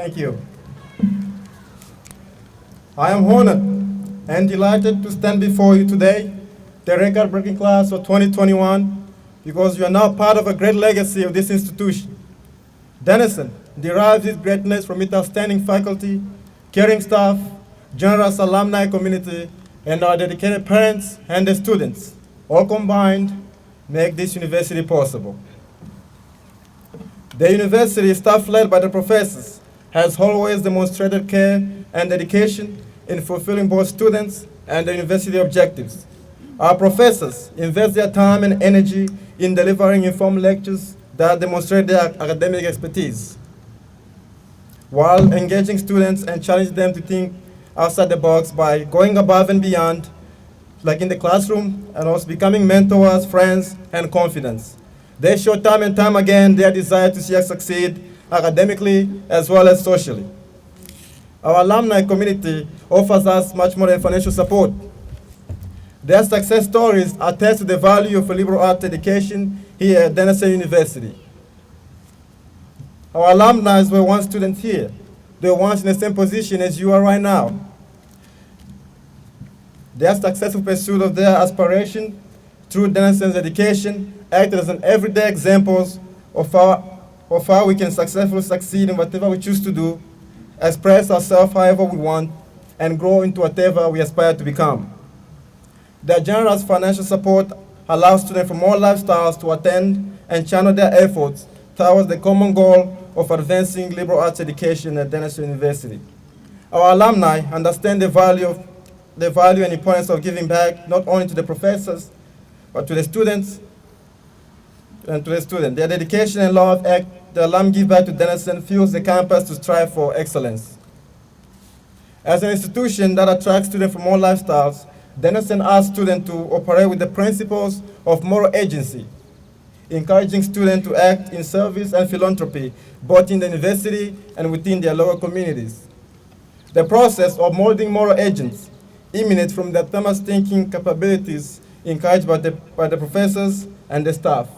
Thank you. I am honored and delighted to stand before you today, the record-breaking class of 2021, because you are now part of a great legacy of this institution. Denison derives its greatness from its outstanding faculty, caring staff, generous alumni community, and our dedicated parents and the students. All combined make this university possible. The university, staff led by the professors, has always demonstrated care and dedication in fulfilling both students and the university objectives. Our professors invest their time and energy in delivering informed lectures that demonstrate their academic expertise, while engaging students and challenging them to think outside the box by going above and beyond, like in the classroom, and also becoming mentors, friends, and confidants. They show time and time again their desire to see us succeed academically as well as socially. Our alumni community offers us much more than financial support. Their success stories attest to the value of a liberal arts education here at Denison University. Our alumni were once students here. They were once in the same position as you are right now. Their successful pursuit of their aspiration through Denison's education acted as an everyday examples of how we can successfully succeed in whatever we choose to do, express ourselves however we want, and grow into whatever we aspire to become. Their generous financial support allows students from all lifestyles to attend and channel their efforts towards the common goal of advancing liberal arts education at Denison University. Our alumni understand the value and importance of giving back not only to the professors, but to the students and to the students. Their dedication and love act the alum give back to Denison fuels the campus to strive for excellence. As an institution that attracts students from all lifestyles, Denison asks students to operate with the principles of moral agency, encouraging students to act in service and philanthropy, both in the university and within their local communities. The process of molding moral agents emanates from the autonomous thinking capabilities encouraged by the professors and the staff.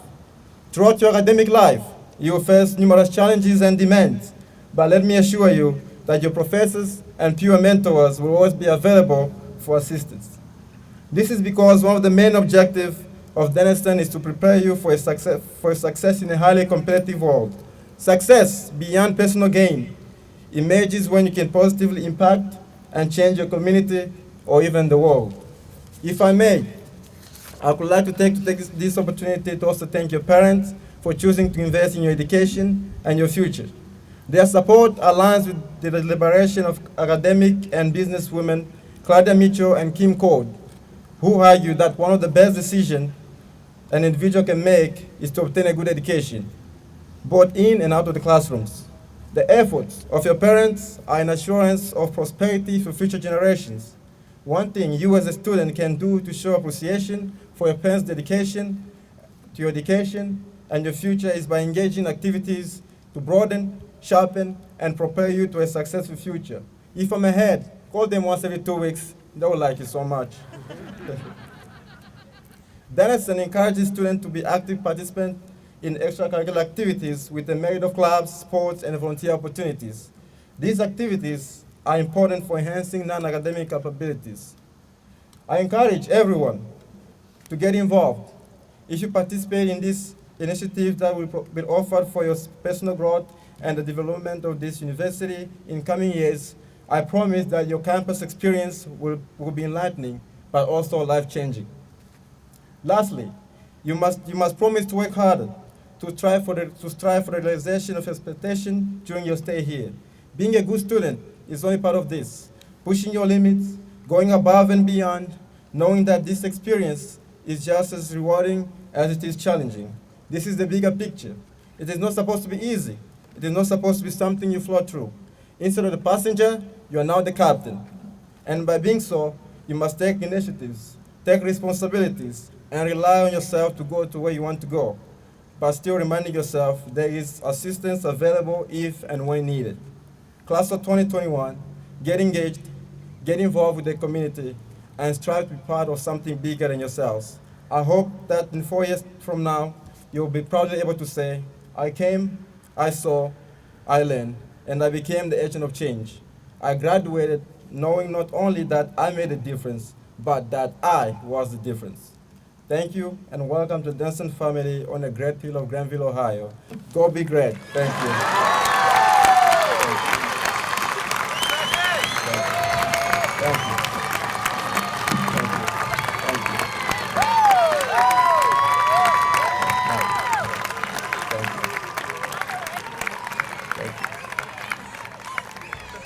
Throughout your academic life, you will face numerous challenges and demands, but let me assure you that your professors and peer mentors will always be available for assistance. This is because one of the main objectives of Denison is to prepare you for success in a highly competitive world. Success beyond personal gain emerges when you can positively impact and change your community or even the world. If I may, I would like to take this opportunity to also thank your parents for choosing to invest in your education and your future. Their support aligns with the deliberation of academic and business women Claudia Mitchell and Kim Code, who argue that one of the best decisions an individual can make is to obtain a good education, both in and out of the classrooms. The efforts of your parents are an assurance of prosperity for future generations. One thing you as a student can do to show appreciation for your parents' dedication to your education and your future is by engaging in activities to broaden, sharpen, and prepare you to a successful future. If I'm ahead, call them once every 2 weeks. They will like you so much. Denison encourages students to be active participants in extracurricular activities with a merit of clubs, sports, and volunteer opportunities. These activities are important for enhancing non-academic capabilities. I encourage everyone to get involved. If you participate in these initiatives that will be offered for your personal growth and the development of this university in coming years, I promise that your campus experience will be enlightening, but also life-changing. Lastly, you must promise to work harder to strive for the realization of expectation during your stay here. Being a good student is only part of this. Pushing your limits, going above and beyond, knowing that this experience is just as rewarding as it is challenging. This is the bigger picture. It is not supposed to be easy. It is not supposed to be something you float through. Instead of the passenger, you are now the captain. And by being so, you must take initiatives, take responsibilities, and rely on yourself to go to where you want to go, but still reminding yourself there is assistance available if and when needed. Class of 2021, get engaged, get involved with the community, and strive to be part of something bigger than yourselves. I hope that in 4 years from now, you'll be proudly able to say, I came, I saw, I learned, and I became the agent of change. I graduated knowing not only that I made a difference, but that I was the difference. Thank you, and welcome to the Denison family on the Great Hill of Granville, Ohio. Go be great. Thank you. Thank you.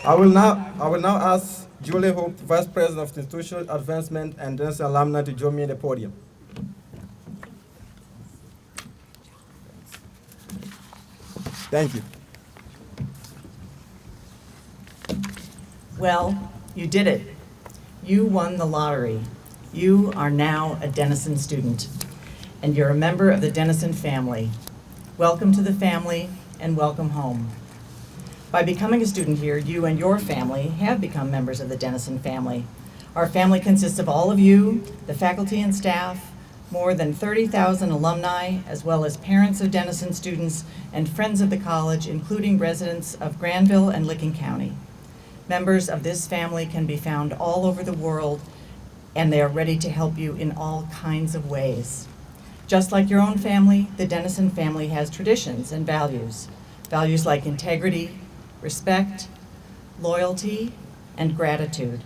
I will now ask Julie Houpt, Vice President of Institutional Advancement and Denison Alumni, to join me at the podium. Thank you. Well, you did it. You won the lottery. You are now a Denison student, and you're a member of the Denison family. Welcome to the family, and welcome home. By becoming a student here, you and your family have become members of the Denison family. Our family consists of all of you, the faculty and staff, more than 30,000 alumni, as well as parents of Denison students and friends of the college, including residents of Granville and Licking County. Members of this family can be found all over the world, and they are ready to help you in all kinds of ways. Just like your own family, the Denison family has traditions and values. Values like integrity, respect, loyalty, and gratitude.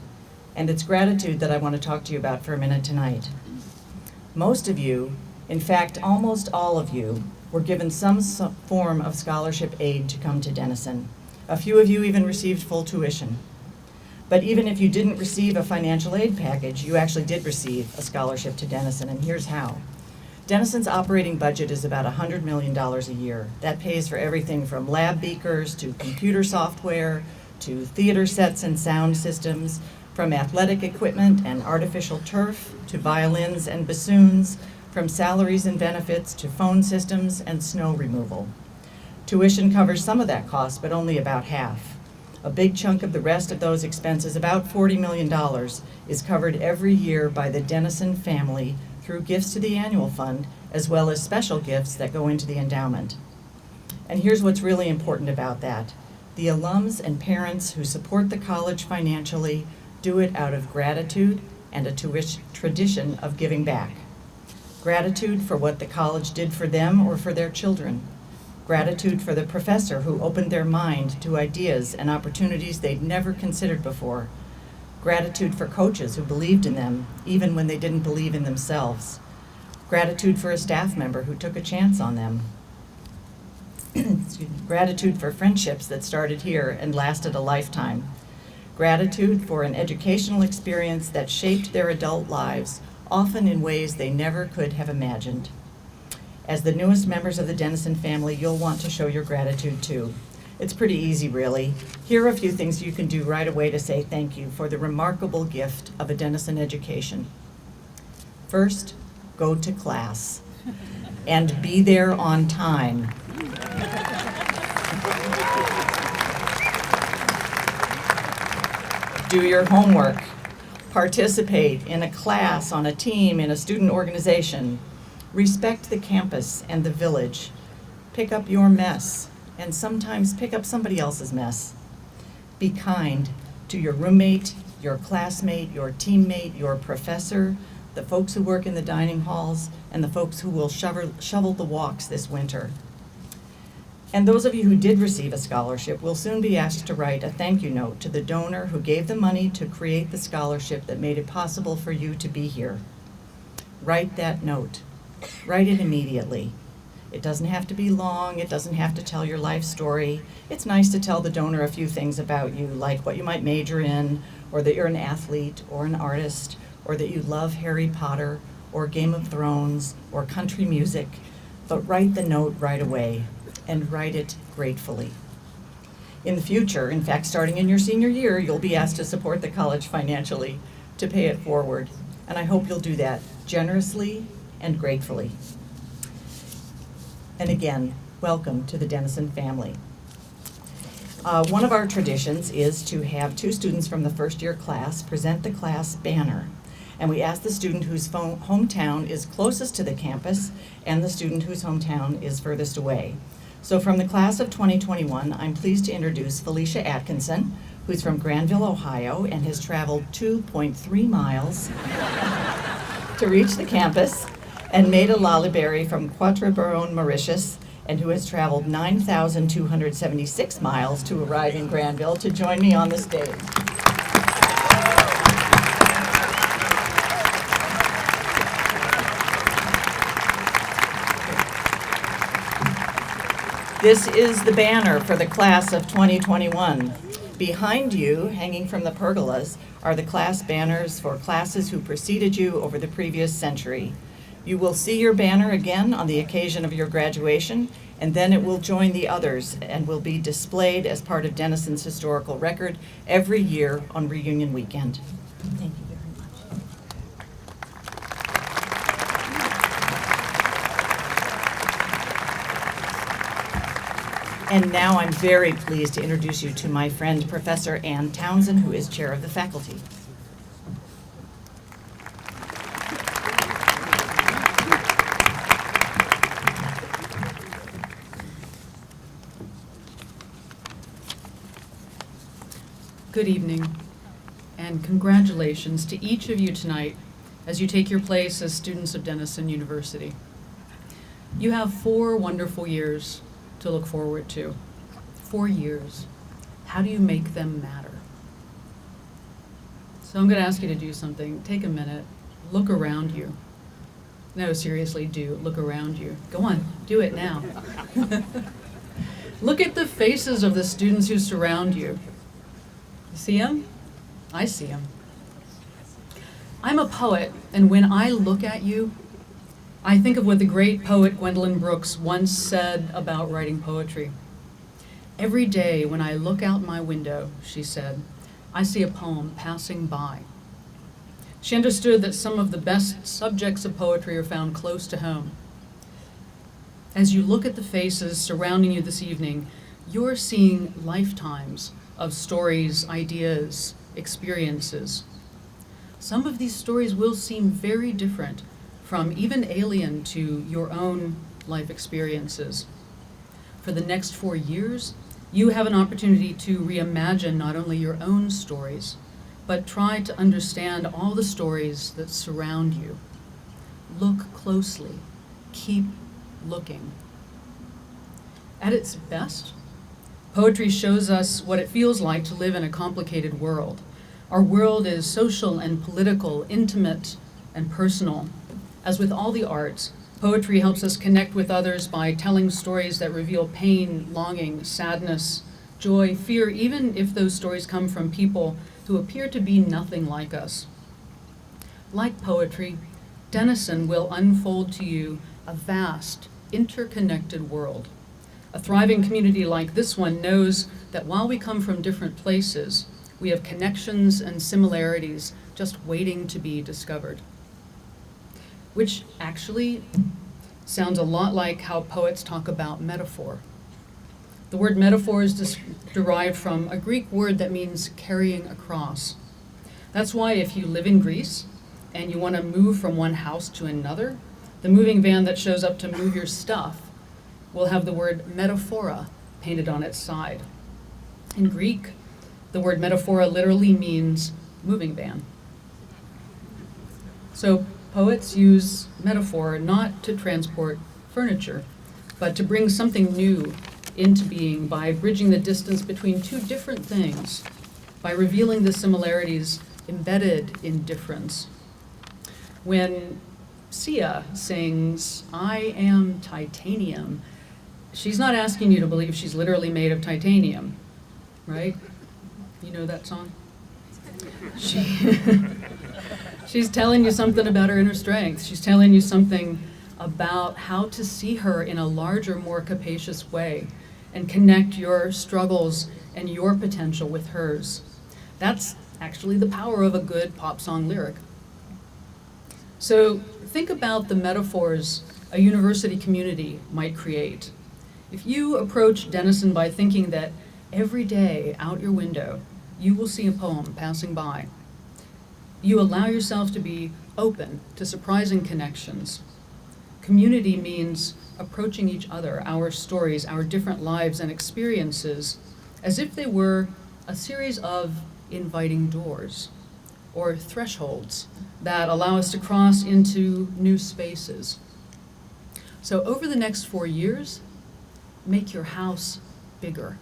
And it's gratitude that I want to talk to you about for a minute tonight. Most of you, in fact, almost all of you, were given some form of scholarship aid to come to Denison. A few of you even received full tuition. But even if you didn't receive a financial aid package, you actually did receive a scholarship to Denison, and here's how. Denison's operating budget is about $100 million a year. That pays for everything from lab beakers to computer software to theater sets and sound systems, from athletic equipment and artificial turf to violins and bassoons, from salaries and benefits to phone systems and snow removal. Tuition covers some of that cost, but only about half. A big chunk of the rest of those expenses, about $40 million, is covered every year by the Denison family through gifts to the annual fund, as well as special gifts that go into the endowment. And here's what's really important about that. The alums and parents who support the college financially do it out of gratitude and a tradition of giving back. Gratitude for what the college did for them or for their children. Gratitude for the professor who opened their mind to ideas and opportunities they'd never considered before. Gratitude for coaches who believed in them, even when they didn't believe in themselves. Gratitude for a staff member who took a chance on them. Gratitude for friendships that started here and lasted a lifetime. Gratitude for an educational experience that shaped their adult lives, often in ways they never could have imagined. As the newest members of the Denison family, you'll want to show your gratitude too. It's pretty easy, really. Here are a few things you can do right away to say thank you for the remarkable gift of a Denison education. First, go to class and be there on time. Do your homework. Participate in a class, on a team, in a student organization. Respect the campus and the village. Pick up your mess, and sometimes pick up somebody else's mess. Be kind to your roommate, your classmate, your teammate, your professor, the folks who work in the dining halls, and the folks who will shovel the walks this winter. And those of you who did receive a scholarship will soon be asked to write a thank you note to the donor who gave the money to create the scholarship that made it possible for you to be here. Write that note. Write it immediately. It doesn't have to be long. It doesn't have to tell your life story. It's nice to tell the donor a few things about you, like what you might major in, or that you're an athlete or an artist, or that you love Harry Potter or Game of Thrones or country music. But write the note right away, and write it gratefully. In the future, in fact, starting in your senior year, you'll be asked to support the college financially to pay it forward. And I hope you'll do that generously and gratefully. And again, welcome to the Denison family. One of our traditions is to have two students from the first year class present the class banner. And we ask the student whose hometown is closest to the campus and the student whose hometown is furthest away. So from the class of 2021, I'm pleased to introduce Felicia Atkinson, who's from Granville, Ohio, and has traveled 2.3 miles to reach the campus, and Maida Laliberry from Quatrebaron, Mauritius, and who has traveled 9,276 miles to arrive in Granville to join me on the stage. This is the banner for the class of 2021. Behind you, hanging from the pergolas, are the class banners for classes who preceded you over the previous century. You will see your banner again on the occasion of your graduation, and then it will join the others and will be displayed as part of Denison's historical record every year on reunion weekend. Thank you very much. And now I'm very pleased to introduce you to my friend, Professor Ann Townsend, who is chair of the faculty. Good evening, and congratulations to each of you tonight as you take your place as students of Denison University. You have 4 wonderful years to look forward to. 4 years. How do you make them matter? So I'm going to ask you to do something. Take a minute. Look around you. No, seriously, look around you. Go on, do it now. Look at the faces of the students who surround you. You see them? I see them. I'm a poet, and when I look at you, I think of what the great poet Gwendolyn Brooks once said about writing poetry. Every day when I look out my window, she said, I see a poem passing by. She understood that some of the best subjects of poetry are found close to home. As you look at the faces surrounding you this evening, you're seeing lifetimes of stories, ideas, experiences. Some of these stories will seem very different, from even alien to your own life experiences. For the next 4 years, you have an opportunity to reimagine not only your own stories, but try to understand all the stories that surround you. Look closely. Keep looking. At its best, poetry shows us what it feels like to live in a complicated world. Our world is social and political, intimate and personal. As with all the arts, poetry helps us connect with others by telling stories that reveal pain, longing, sadness, joy, fear, even if those stories come from people who appear to be nothing like us. Like poetry, Denison will unfold to you a vast, interconnected world. A thriving community like this one knows that while we come from different places, we have connections and similarities just waiting to be discovered. Which actually sounds a lot like how poets talk about metaphor. The word metaphor is derived from a Greek word that means carrying across. That's why if you live in Greece and you want to move from one house to another, the moving van that shows up to move your stuff will have the word metaphora painted on its side. In Greek, the word metaphora literally means moving van. So poets use metaphor not to transport furniture, but to bring something new into being by bridging the distance between two different things, by revealing the similarities embedded in difference. When Sia sings, I am titanium, she's not asking you to believe she's literally made of titanium, right? You know that song? She's telling you something about her inner strength. She's telling you something about how to see her in a larger, more capacious way and connect your struggles and your potential with hers. That's actually the power of a good pop song lyric. So think about the metaphors a university community might create. If you approach Denison by thinking that every day out your window, you will see a poem passing by, you allow yourself to be open to surprising connections. Community means approaching each other, our stories, our different lives and experiences, as if they were a series of inviting doors or thresholds that allow us to cross into new spaces. So over the next 4 years, make your house bigger.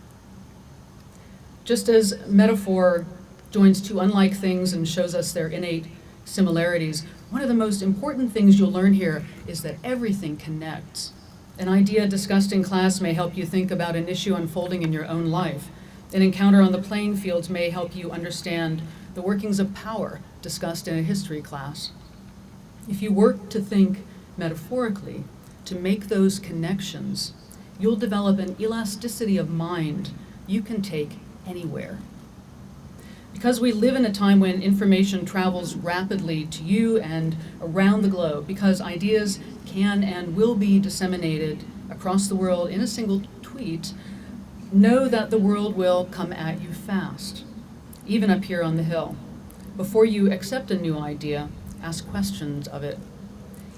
Just as metaphor joins two unlike things and shows us their innate similarities, one of the most important things you'll learn here is that everything connects. An idea discussed in class may help you think about an issue unfolding in your own life. An encounter on the playing fields may help you understand the workings of power discussed in a history class. If you work to think metaphorically, to make those connections, you'll develop an elasticity of mind you can take anywhere. Because we live in a time when information travels rapidly to you and around the globe, because ideas can and will be disseminated across the world in a single tweet, know that the world will come at you fast, even up here on the Hill. Before you accept a new idea, ask questions of it.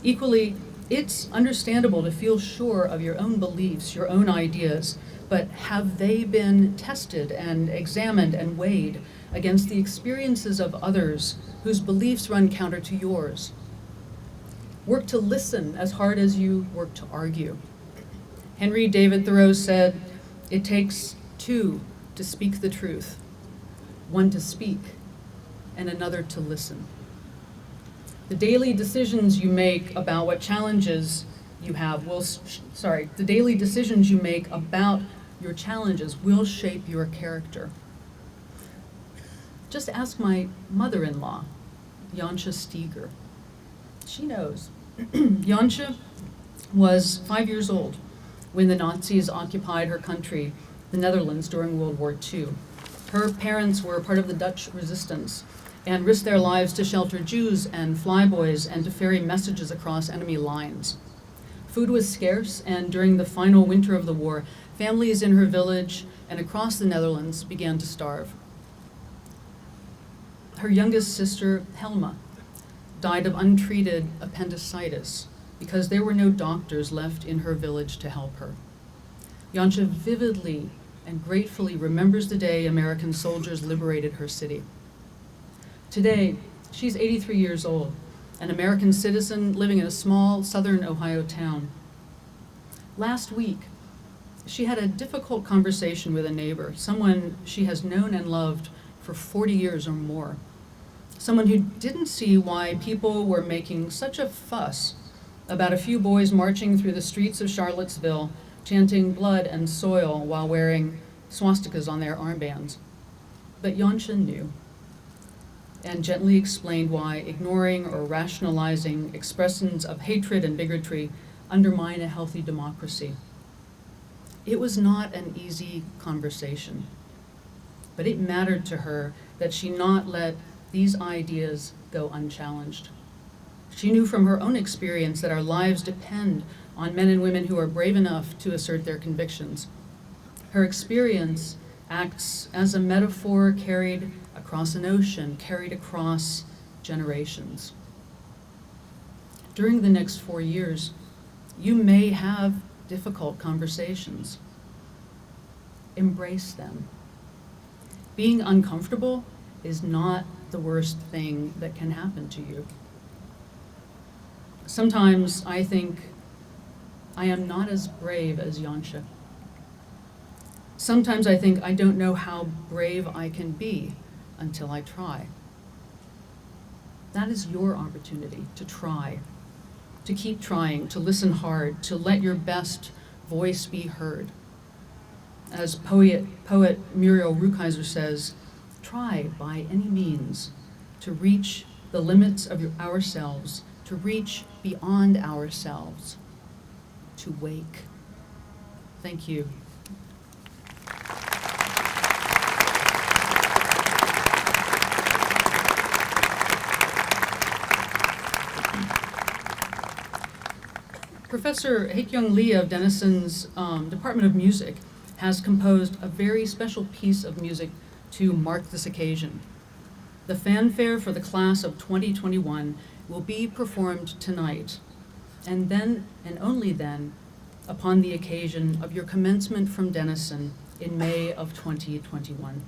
Equally, it's understandable to feel sure of your own beliefs, your own ideas, but have they been tested and examined and weighed against the experiences of others whose beliefs run counter to yours? Work to listen as hard as you work to argue. Henry David Thoreau said, "It takes two to speak the truth, one to speak and another to listen." The daily decisions you make about what challenges you have the daily decisions you make about your challenges will shape your character. Just ask my mother-in-law, Janscha Steger. She knows. Janscha was 5 years old when the Nazis occupied her country, the Netherlands, during World War II. Her parents were part of the Dutch resistance and risked their lives to shelter Jews and flyboys and to ferry messages across enemy lines. Food was scarce, and during the final winter of the war, families in her village and across the Netherlands began to starve. Her youngest sister, Helma, died of untreated appendicitis because there were no doctors left in her village to help her. Janscha vividly and gratefully remembers the day American soldiers liberated her city. Today, she's 83 years old, an American citizen living in a small southern Ohio town. Last week, she had a difficult conversation with a neighbor, someone she has known and loved for 40 years or more. Someone who didn't see why people were making such a fuss about a few boys marching through the streets of Charlottesville, chanting blood and soil while wearing swastikas on their armbands. But Janscha knew, and gently explained why ignoring or rationalizing expressions of hatred and bigotry undermine a healthy democracy. It was not an easy conversation, but it mattered to her that she not let these ideas go unchallenged. She knew from her own experience that our lives depend on men and women who are brave enough to assert their convictions. Her experience acts as a metaphor carried across an ocean, carried across generations. During the next 4 years, you may have difficult conversations. Embrace them. Being uncomfortable is not the worst thing that can happen to you. Sometimes I think I am not as brave as Janscha. Sometimes I think I don't know how brave I can be until I try. That is your opportunity to try, to keep trying, to listen hard, to let your best voice be heard. As poet Muriel Rukeyser says, try by any means to reach the limits of ourselves, to reach beyond ourselves, to wake. Thank you. Professor Haek-Young Lee of Denison's Department of Music has composed a very special piece of music to mark this occasion. The fanfare for the class of 2021 will be performed tonight, and then, and only then, upon the occasion of your commencement from Denison in May of 2021.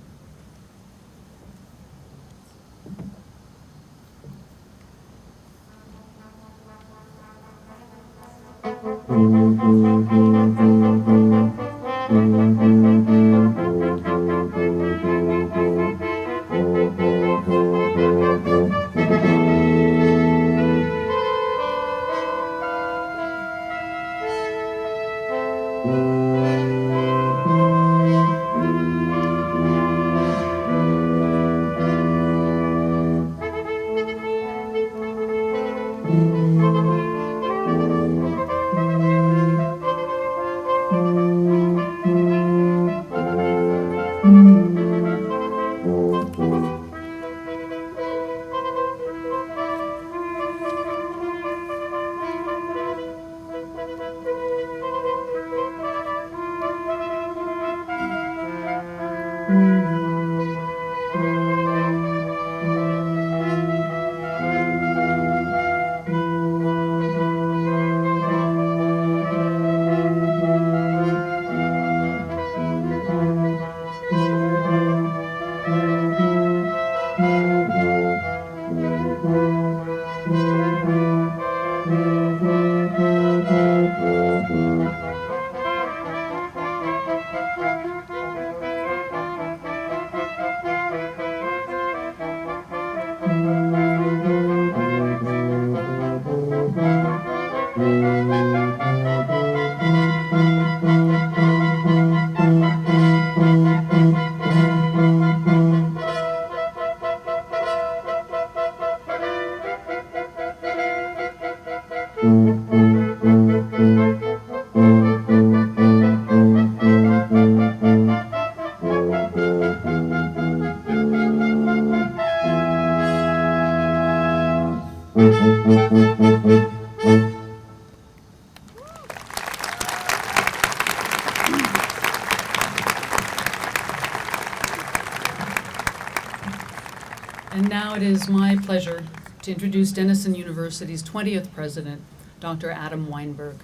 And now it is my pleasure to introduce Denison University's 20th president, Dr. Adam Weinberg.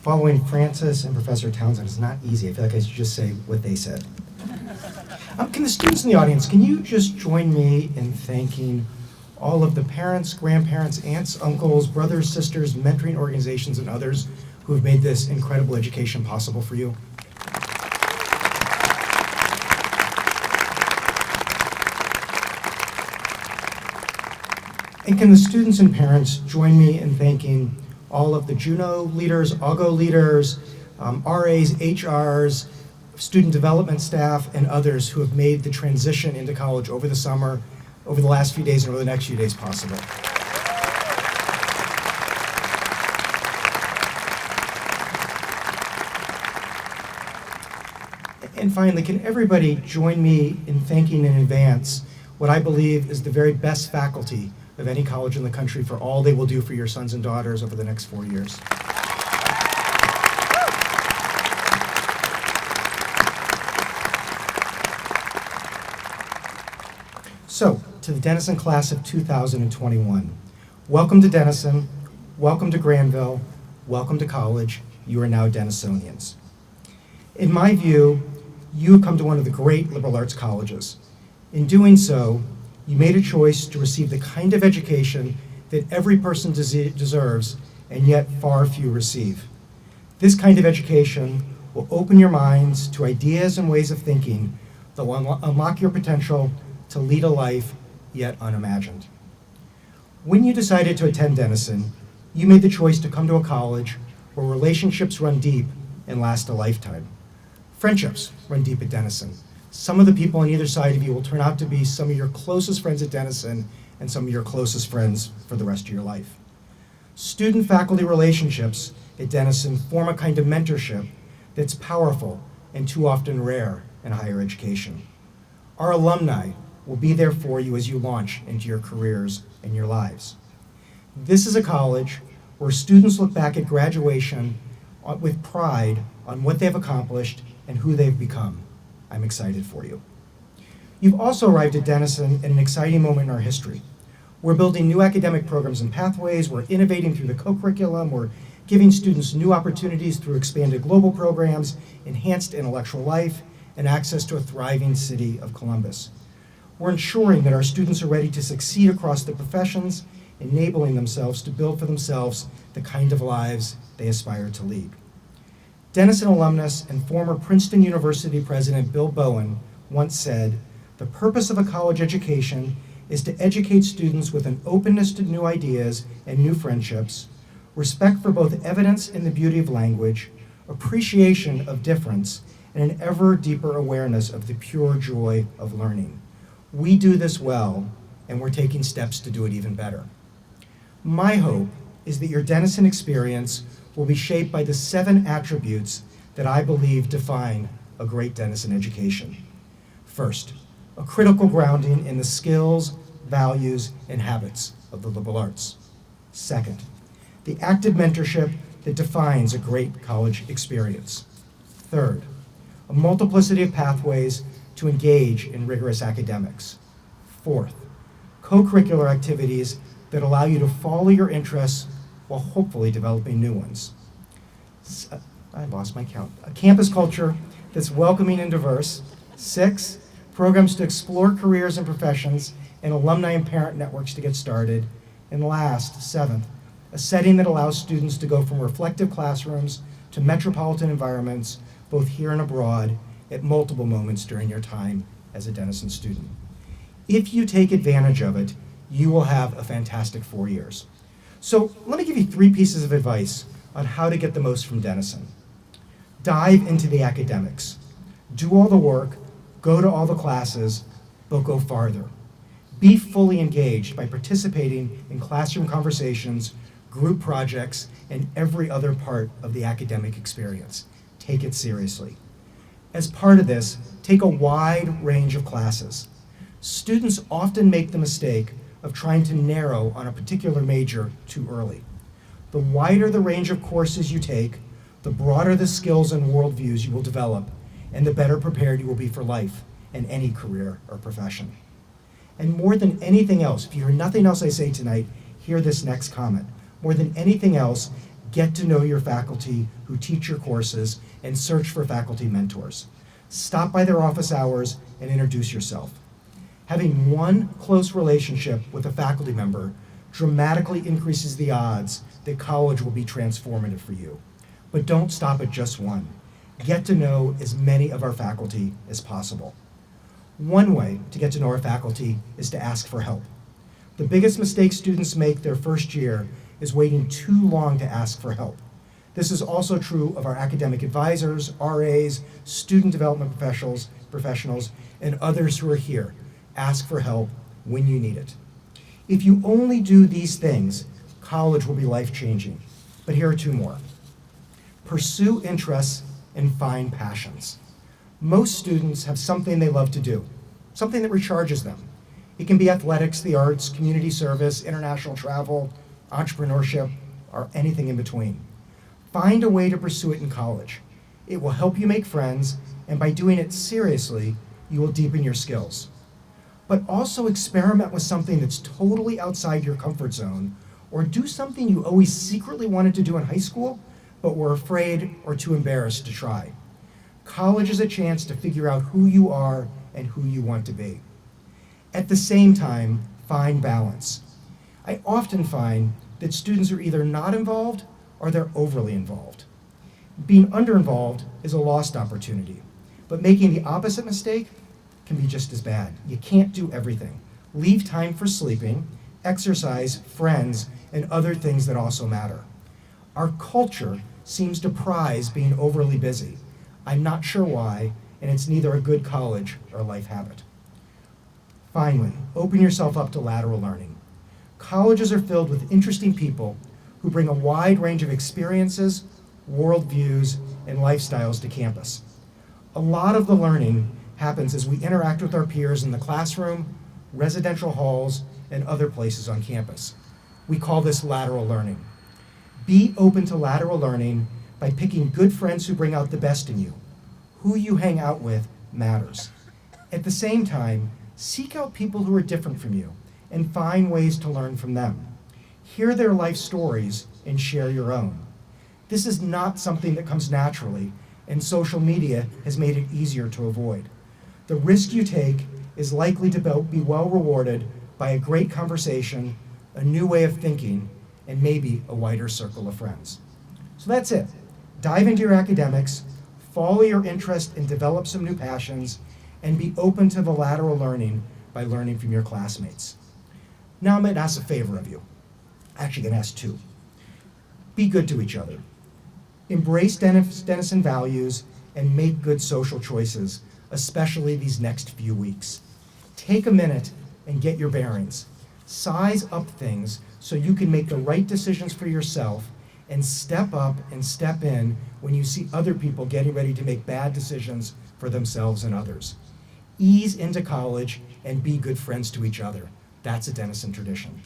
Following Francis and Professor Townsend is not easy. I feel like I should just say what they said. Can the students in the audience, can you just join me in thanking all of the parents, grandparents, aunts, uncles, brothers, sisters, mentoring organizations, and others who have made this incredible education possible for you? And can the students and parents join me in thanking all of the Juno leaders, AUGO leaders, RAs, HRs, student development staff, and others who have made the transition into college over the summer, over the last few days, and over the next few days possible. And finally, can everybody join me in thanking in advance what I believe is the very best faculty of any college in the country for all they will do for your sons and daughters over the next 4 years. So, to the Denison class of 2021, welcome to Denison, welcome to Granville, welcome to college. You are now Denisonians. In my view, you have come to one of the great liberal arts colleges. In doing so, you made a choice to receive the kind of education that every person deserves, and yet far few receive. This kind of education will open your minds to ideas and ways of thinking that will unlock your potential to lead a life yet unimagined. When you decided to attend Denison, you made the choice to come to a college where relationships run deep and last a lifetime. Friendships run deep at Denison. Some of the people on either side of you will turn out to be some of your closest friends at Denison and some of your closest friends for the rest of your life. Student-faculty relationships at Denison form a kind of mentorship that's powerful and too often rare in higher education. Our alumni will be there for you as you launch into your careers and your lives. This is a college where students look back at graduation with pride on what they've accomplished and who they've become. I'm excited for you. You've also arrived at Denison at an exciting moment in our history. We're building new academic programs and pathways, we're innovating through the co-curriculum, we're giving students new opportunities through expanded global programs, enhanced intellectual life, and access to a thriving city of Columbus. We're ensuring that our students are ready to succeed across the professions, enabling themselves to build for themselves the kind of lives they aspire to lead. Denison alumnus and former Princeton University President Bill Bowen once said, "The purpose of a college education is to educate students with an openness to new ideas and new friendships, respect for both evidence and the beauty of language, appreciation of difference, and an ever deeper awareness of the pure joy of learning." We do this well, and we're taking steps to do it even better. My hope is that your Denison experience will be shaped by the 7 attributes that I believe define a great Denison education. First, a critical grounding in the skills, values, and habits of the liberal arts. Second, the active mentorship that defines a great college experience. Third, a multiplicity of pathways to engage in rigorous academics. Fourth, co-curricular activities that allow you to follow your interests while hopefully developing new ones. I lost my count. A campus culture that's welcoming and diverse. 6, programs to explore careers and professions and alumni and parent networks to get started. And last, 7th, a setting that allows students to go from reflective classrooms to metropolitan environments, both here and abroad, at multiple moments during your time as a Denison student. If you take advantage of it, you will have a fantastic 4 years. So let me give you 3 pieces of advice on how to get the most from Denison. Dive into the academics. Do all the work, go to all the classes, but go farther. Be fully engaged by participating in classroom conversations, group projects, and every other part of the academic experience. Take it seriously. As part of this, take a wide range of classes. Students often make the mistake of trying to narrow on a particular major too early. The wider the range of courses you take, the broader the skills and worldviews you will develop, and the better prepared you will be for life and any career or profession. And more than anything else, if you hear nothing else I say tonight, hear this next comment. More than anything else, get to know your faculty who teach your courses and search for faculty mentors. Stop by their office hours and introduce yourself. Having one close relationship with a faculty member dramatically increases the odds that college will be transformative for you. But don't stop at just one. Get to know as many of our faculty as possible. One way to get to know our faculty is to ask for help. The biggest mistake students make their first year is waiting too long to ask for help. This is also true of our academic advisors, RAs, student development professionals, and others who are here. Ask for help when you need it. If you only do these things, college will be life-changing. But here are 2 more. Pursue interests and find passions. Most students have something they love to do, something that recharges them. It can be athletics, the arts, community service, international travel, entrepreneurship, or anything in between. Find a way to pursue it in college. It will help you make friends, and by doing it seriously, you will deepen your skills. But also experiment with something that's totally outside your comfort zone, or do something you always secretly wanted to do in high school, but were afraid or too embarrassed to try. College is a chance to figure out who you are and who you want to be. At the same time, find balance. I often find that students are either not involved or they're overly involved. Being under-involved is a lost opportunity, but making the opposite mistake can be just as bad. You can't do everything. Leave time for sleeping, exercise, friends, and other things that also matter. Our culture seems to prize being overly busy. I'm not sure why, and it's neither a good college or life habit. Finally, open yourself up to lateral learning. Colleges are filled with interesting people who bring a wide range of experiences, worldviews, and lifestyles to campus. A lot of the learning happens as we interact with our peers in the classroom, residential halls, and other places on campus. We call this lateral learning. Be open to lateral learning by picking good friends who bring out the best in you. Who you hang out with matters. At the same time, seek out people who are different from you and find ways to learn from them. Hear their life stories and share your own. This is not something that comes naturally, and social media has made it easier to avoid. The risk you take is likely to be well rewarded by a great conversation, a new way of thinking, and maybe a wider circle of friends. So that's it. Dive into your academics, follow your interest and develop some new passions, and be open to the lateral learning by learning from your classmates. Now I'm going to ask a favor of you. I'm actually going to ask two. Be good to each other. Embrace Denison values and make good social choices, especially these next few weeks. Take a minute and get your bearings. Size up things so you can make the right decisions for yourself and step up and step in when you see other people getting ready to make bad decisions for themselves and others. Ease into college and be good friends to each other. That's a Denison tradition.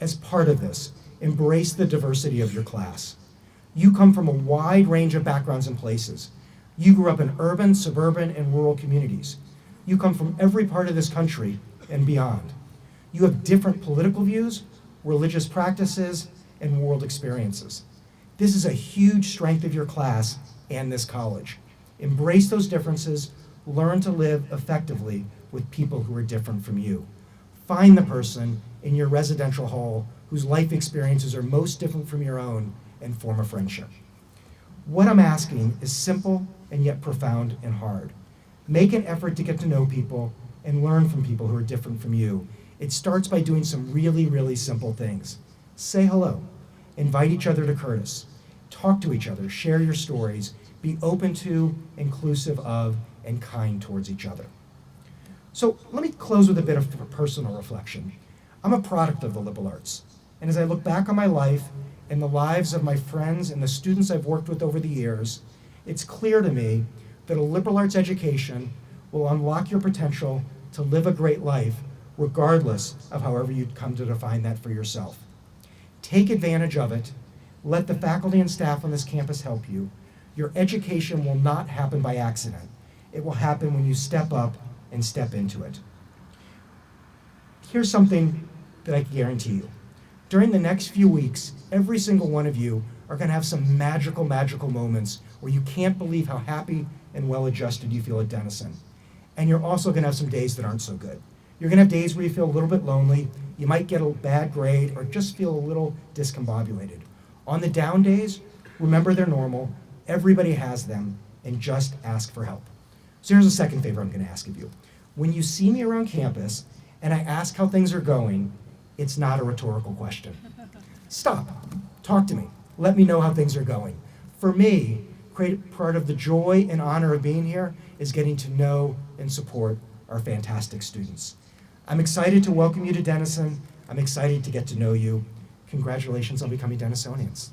As part of this, embrace the diversity of your class. You come from a wide range of backgrounds and places. You grew up in urban, suburban, and rural communities. You come from every part of this country and beyond. You have different political views, religious practices, and world experiences. This is a huge strength of your class and this college. Embrace those differences, learn to live effectively with people who are different from you. Find the person in your residential hall whose life experiences are most different from your own and form a friendship. What I'm asking is simple and yet profound and hard. Make an effort to get to know people and learn from people who are different from you. It starts by doing some really, really simple things. Say hello, invite each other to Curtis, talk to each other, share your stories, be open to, inclusive of, and kind towards each other. So let me close with a bit of personal reflection. I'm a product of the liberal arts, and as I look back on my life and the lives of my friends and the students I've worked with over the years, it's clear to me that a liberal arts education will unlock your potential to live a great life, regardless of however you'd come to define that for yourself. Take advantage of it. Let the faculty and staff on this campus help you. Your education will not happen by accident. It will happen when you step up and step into it. Here's something that I can guarantee you. During the next few weeks, every single one of you are going to have some magical, magical moments where you can't believe how happy and well-adjusted you feel at Denison. And you're also going to have some days that aren't so good. You're going to have days where you feel a little bit lonely, you might get a bad grade, or just feel a little discombobulated. On the down days, remember they're normal, everybody has them, and just ask for help. So here's a second favor I'm going to ask of you. When you see me around campus and I ask how things are going, it's not a rhetorical question. Stop, talk to me, let me know how things are going. For me, part of the joy and honor of being here is getting to know and support our fantastic students. I'm excited to welcome you to Denison. I'm excited to get to know you. Congratulations on becoming Denisonians.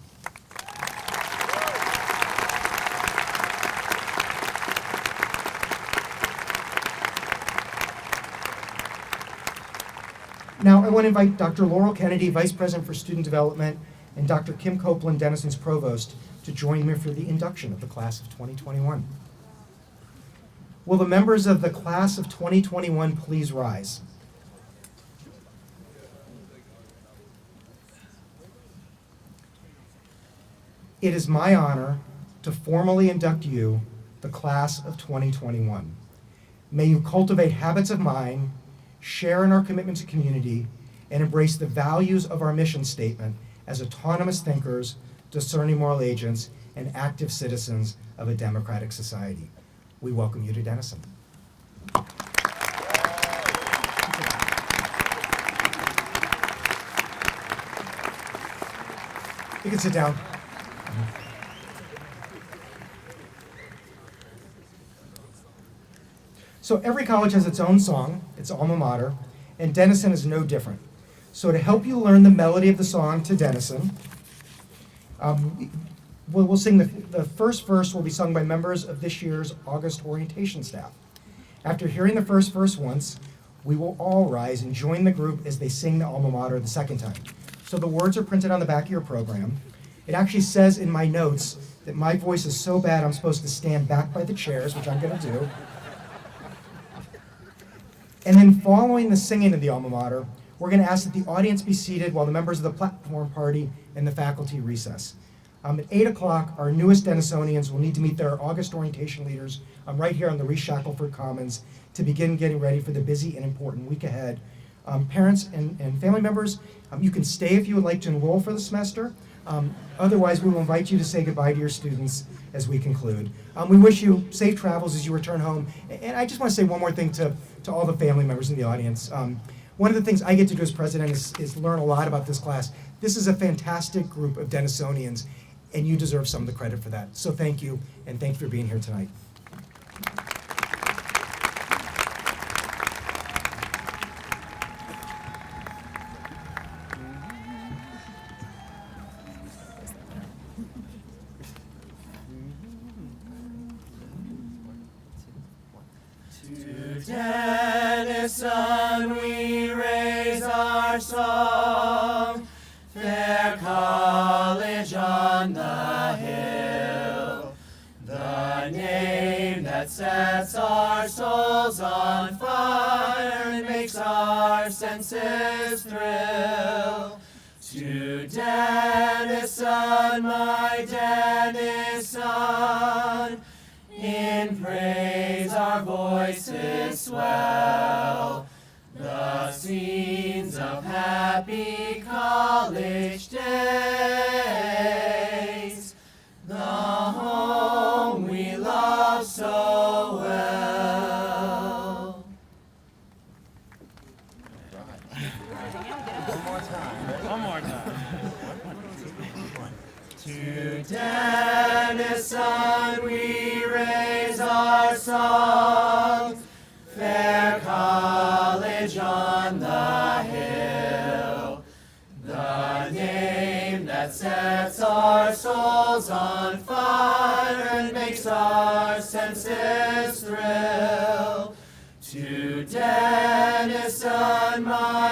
Now, I want to invite Dr. Laurel Kennedy, Vice President for Student Development, and Dr. Kim Copeland, Denison's Provost, to join me for the induction of the class of 2021. Will the members of the class of 2021 please rise? It is my honor to formally induct you, the class of 2021. May you cultivate habits of mind, share in our commitment to community, and embrace the values of our mission statement as autonomous thinkers, discerning moral agents, and active citizens of a democratic society. We welcome you to Denison. You can sit down. So every college has its own song, its alma mater, and Denison is no different. So to help you learn the melody of the song to Denison, we'll sing the first verse will be sung by members of this year's August orientation staff. After hearing the first verse once, we will all rise and join the group as they sing the alma mater the second time. So the words are printed on the back of your program. It actually says in my notes that my voice is so bad I'm supposed to stand back by the chairs, which I'm going to do. And then following the singing of the alma mater, we're going to ask that the audience be seated while the members of the platform party and the faculty recess. At 8 o'clock, our newest Denisonians will need to meet their August orientation leaders right here on the Reese Shackelford Commons to begin getting ready for the busy and important week ahead. Parents and family members, you can stay if you would like to enroll for the semester. Otherwise, we will invite you to say goodbye to your students as we conclude. We wish you safe travels as you return home. And I just want to say one more thing to all the family members in the audience. One of the things I get to do as president is learn a lot about this class. This is a fantastic group of Denisonians, and you deserve some of the credit for that. So thank you, and thank you for being here tonight. Denison we raise our song, fair college on the hill, the name that sets our souls on fire and makes our senses thrill. To Denison, my Denison, in praise our voices swell, the scenes of happy college days, the home we love so well. One more time. To Denison we raise our song, fair college on the hill, the name that sets our souls on fire and makes our senses thrill. To Denison, my